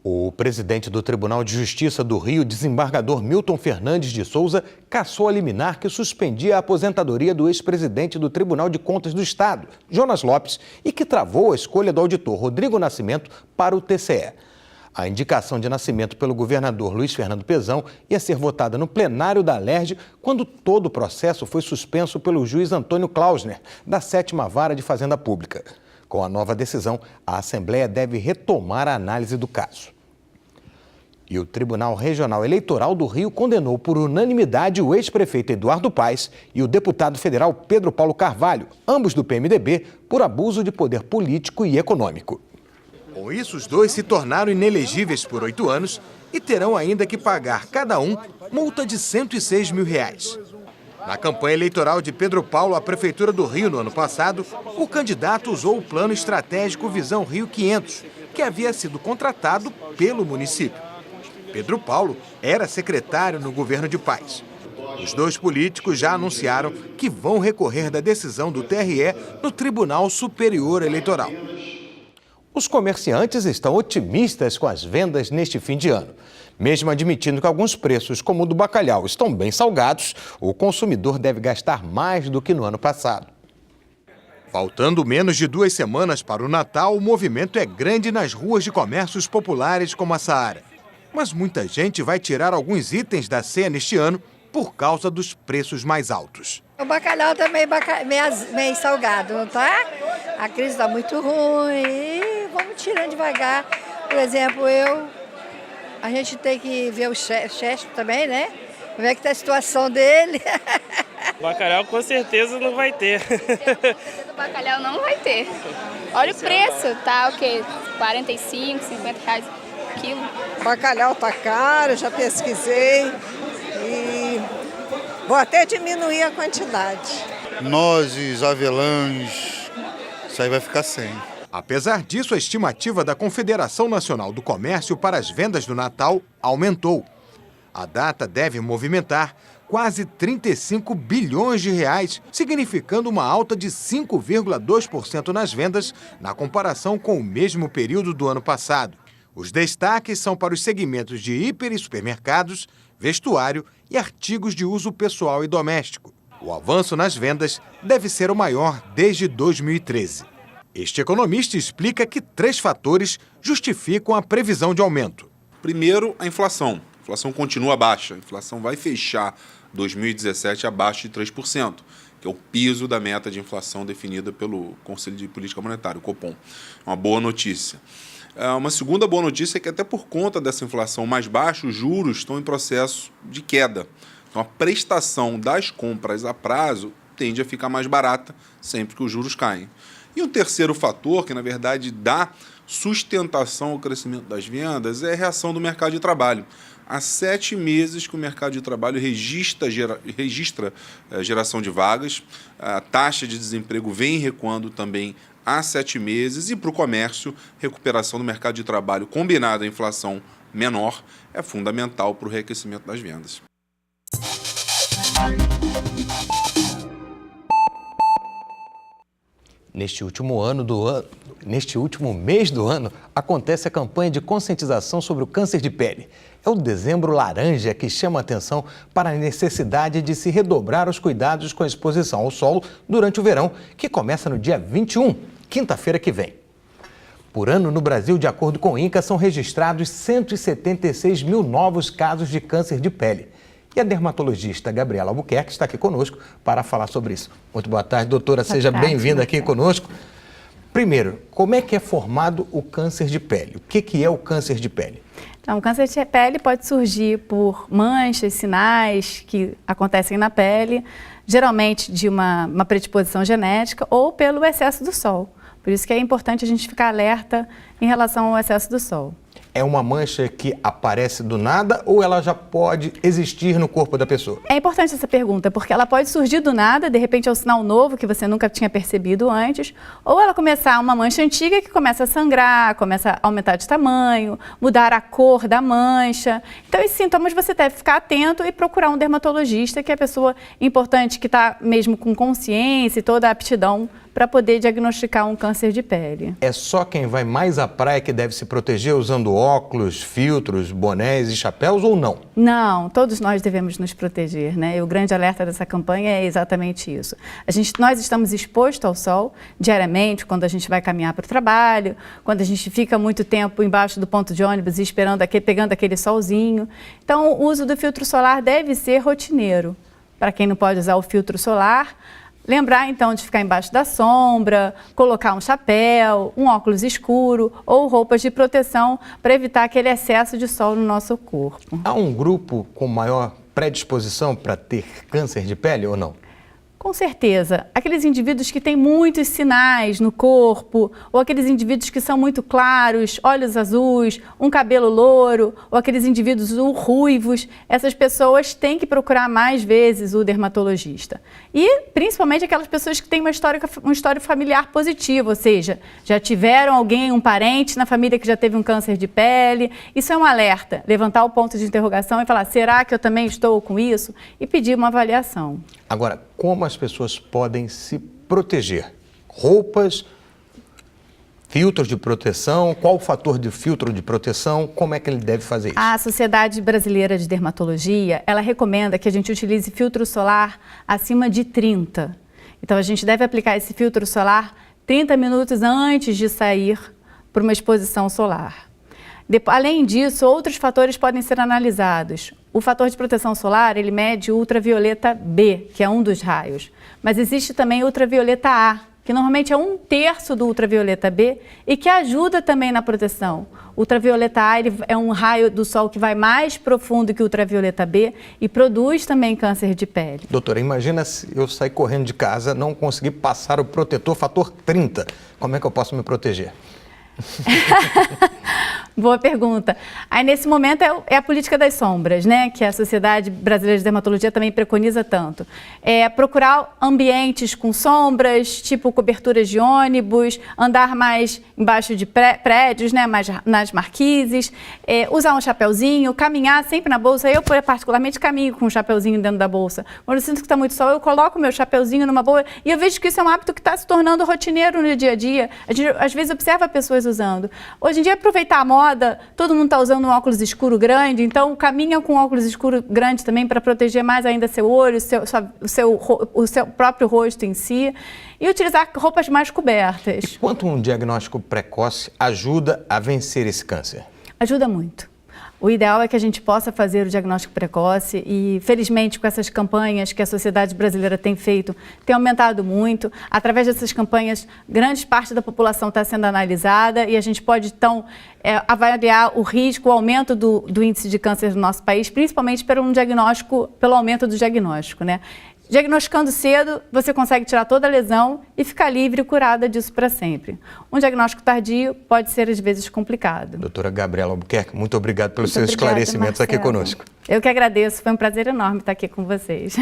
O presidente do Tribunal de Justiça do Rio, desembargador Milton Fernandes de Souza, cassou a liminar que suspendia a aposentadoria do ex-presidente do Tribunal de Contas do Estado, Jonas Lopes, e que travou a escolha do auditor Rodrigo Nascimento para o TCE. A indicação de Nascimento pelo governador Luiz Fernando Pezão ia ser votada no plenário da Alerj quando todo o processo foi suspenso pelo juiz Antônio Klausner, da 7ª Vara de Fazenda Pública. Com a nova decisão, a Assembleia deve retomar a análise do caso. E o Tribunal Regional Eleitoral do Rio condenou por unanimidade o ex-prefeito Eduardo Paes e o deputado federal Pedro Paulo Carvalho, ambos do PMDB, por abuso de poder político e econômico. Com isso, os dois se tornaram inelegíveis por 8 anos e terão ainda que pagar, cada um, multa de R$ 106 mil. Na campanha eleitoral de Pedro Paulo à Prefeitura do Rio no ano passado, o candidato usou o plano estratégico Visão Rio 500, que havia sido contratado pelo município. Pedro Paulo era secretário no governo de Paes. Os dois políticos já anunciaram que vão recorrer da decisão do TRE no Tribunal Superior Eleitoral. Os comerciantes estão otimistas com as vendas neste fim de ano. Mesmo admitindo que alguns preços, como o do bacalhau, estão bem salgados, o consumidor deve gastar mais do que no ano passado. Faltando menos de 2 semanas para o Natal, o movimento é grande nas ruas de comércios populares como a Saara. Mas muita gente vai tirar alguns itens da ceia neste ano por causa dos preços mais altos. O bacalhau está meio salgado, não tá? A crise está muito ruim e vamos tirando devagar. Por exemplo, a gente tem que ver o chefe também, né? Ver que tá a situação dele. Bacalhau com certeza não vai ter. O bacalhau não vai ter. Olha o preço, tá o quê? 45, 50 reais o quilo. O bacalhau tá caro, já pesquisei e vou até diminuir a quantidade. Nozes, avelãs, isso aí vai ficar sem. Apesar disso, a estimativa da Confederação Nacional do Comércio para as vendas do Natal aumentou. A data deve movimentar quase 35 bilhões de reais, significando uma alta de 5,2% nas vendas na comparação com o mesmo período do ano passado. Os destaques são para os segmentos de hiper e supermercados, vestuário e artigos de uso pessoal e doméstico. O avanço nas vendas deve ser o maior desde 2013. Este economista explica que 3 fatores justificam a previsão de aumento. Primeiro, a inflação. A inflação continua baixa. A inflação vai fechar 2017 abaixo de 3%, que é o piso da meta de inflação definida pelo Conselho de Política Monetária, o Copom. Uma boa notícia. Uma segunda boa notícia é que até por conta dessa inflação mais baixa, os juros estão em processo de queda. Então, a prestação das compras a prazo tende a ficar mais barata sempre que os juros caem. E um terceiro fator, que na verdade dá sustentação ao crescimento das vendas, é a reação do mercado de trabalho. Há 7 meses que o mercado de trabalho registra geração de vagas, a taxa de desemprego vem recuando também há 7 meses, e para o comércio, recuperação do mercado de trabalho combinada à inflação menor é fundamental para o reaquecimento das vendas. Neste último mês do ano, acontece a campanha de conscientização sobre o câncer de pele. É o Dezembro Laranja que chama a atenção para a necessidade de se redobrar os cuidados com a exposição ao sol durante o verão, que começa no dia 21, quinta-feira que vem. Por ano, no Brasil, de acordo com o INCA, são registrados 176 mil novos casos de câncer de pele. E a dermatologista Gabriela Albuquerque está aqui conosco para falar sobre isso. Muito boa tarde, doutora. Seja bem-vinda aqui conosco. Primeiro, como é que é formado o câncer de pele? O que é o câncer de pele? Então, o câncer de pele pode surgir por manchas, sinais que acontecem na pele, geralmente de uma predisposição genética ou pelo excesso do sol. Por isso que é importante a gente ficar alerta em relação ao excesso do sol. É uma mancha que aparece do nada ou ela já pode existir no corpo da pessoa? É importante essa pergunta, porque ela pode surgir do nada, de repente é um sinal novo que você nunca tinha percebido antes, ou ela começar uma mancha antiga que começa a sangrar, começa a aumentar de tamanho, mudar a cor da mancha. Então, esses sintomas você deve ficar atento e procurar um dermatologista, que é a pessoa importante que está mesmo com consciência e toda a aptidão para poder diagnosticar um câncer de pele. É só quem vai mais à praia que deve se proteger usando óculos, filtros, bonés e chapéus ou não? Não, todos nós devemos nos proteger, né? E o grande alerta dessa campanha é exatamente isso. Nós estamos expostos ao sol diariamente, quando a gente vai caminhar para o trabalho, quando a gente fica muito tempo embaixo do ponto de ônibus e pegando aquele solzinho. Então, o uso do filtro solar deve ser rotineiro. Para quem não pode usar o filtro solar, lembrar então de ficar embaixo da sombra, colocar um chapéu, um óculos escuro ou roupas de proteção para evitar aquele excesso de sol no nosso corpo. Há um grupo com maior predisposição para ter câncer de pele ou não? Com certeza, aqueles indivíduos que têm muitos sinais no corpo, ou aqueles indivíduos que são muito claros, olhos azuis, um cabelo louro, ou aqueles indivíduos ruivos, essas pessoas têm que procurar mais vezes o dermatologista. E principalmente aquelas pessoas que têm uma história familiar positiva, ou seja, já tiveram alguém, um parente na família que já teve um câncer de pele. Isso é um alerta, levantar o ponto de interrogação e falar, será que eu também estou com isso? E pedir uma avaliação. Agora, como as pessoas podem se proteger? Roupas, filtros de proteção, qual o fator de filtro de proteção, como é que ele deve fazer isso? A Sociedade Brasileira de Dermatologia, ela recomenda que a gente utilize filtro solar acima de 30. Então, a gente deve aplicar esse filtro solar 30 minutos antes de sair para uma exposição solar. Além disso, outros fatores podem ser analisados. O fator de proteção solar, ele mede o ultravioleta B, que é um dos raios. Mas existe também o ultravioleta A, que normalmente é 1/3 do ultravioleta B e que ajuda também na proteção. O ultravioleta A ele é um raio do sol que vai mais profundo que o ultravioleta B e produz também câncer de pele. Doutora, imagina se eu sair correndo de casa, não conseguir passar o protetor fator 30. Como é que eu posso me proteger? Boa pergunta. Aí, nesse momento, é a política das sombras, né? Que a Sociedade Brasileira de Dermatologia também preconiza tanto. É procurar ambientes com sombras, tipo coberturas de ônibus, andar mais embaixo de prédios, né? Mais nas marquises, usar um chapeuzinho, caminhar sempre na bolsa. Eu, particularmente, caminho com um chapeuzinho dentro da bolsa. Quando eu sinto que está muito sol, eu coloco o meu chapeuzinho numa boa e eu vejo que isso é um hábito que está se tornando rotineiro no dia a dia. A gente, às vezes, observa pessoas usando. Hoje em dia, aproveitar a moda, todo mundo está usando um óculos escuro grande, então caminha com um óculos escuro grande também para proteger mais ainda seu olho, o seu próprio rosto em si e utilizar roupas mais cobertas. E quanto um diagnóstico precoce ajuda a vencer esse câncer? Ajuda muito. O ideal é que a gente possa fazer o diagnóstico precoce e, felizmente, com essas campanhas que a sociedade brasileira tem feito, tem aumentado muito. Através dessas campanhas, grande parte da população está sendo analisada e a gente pode, então, avaliar o risco, o aumento do índice de câncer no nosso país, principalmente pelo aumento do diagnóstico, né? Diagnosticando cedo, você consegue tirar toda a lesão e ficar livre e curada disso para sempre. Um diagnóstico tardio pode ser, às vezes, complicado. Doutora Gabriela Albuquerque, muito obrigado pelos seus esclarecimentos aqui conosco. Eu que agradeço, foi um prazer enorme estar aqui com vocês.